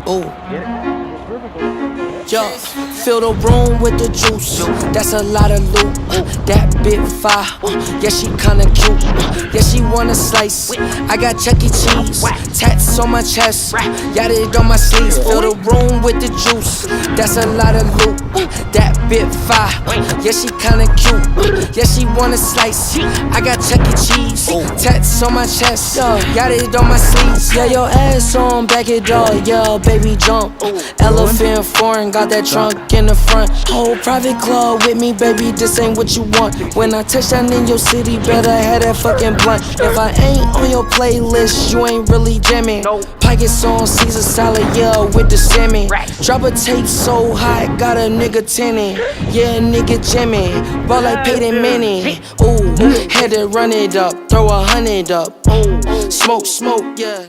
Ooh. Yo, fill the room with the juice. That's a lot of loot. That bit fire. Yeah, she kinda cute. Yeah, she wanna slice. I got Chuck E. Cheese. Tats on my chest. Got it on my sleeves. Fill the room with the juice. That's a lot of loot. That bit fire. Yeah, she kinda cute. Yeah, she wanna slice. I got Chuck E. Cheese. Tats on my chest. Got it on my sleeves. Yeah, your ass on, back it up. Yeah, baby jump. Elephant foreign, got that trunk in the front. Whole private club with me, baby, this ain't what you want. When I touch down in your city, better have that fucking blunt. If I ain't on your playlist, you ain't really jamming. Pockets on Caesar salad, yeah, with the salmon. Drop a tape so hot, got a nigga tinning. Yeah, nigga jamming, ball like Peyton Manning. Ooh, had to run it up, throw 100 up. Ooh, smoke, yeah.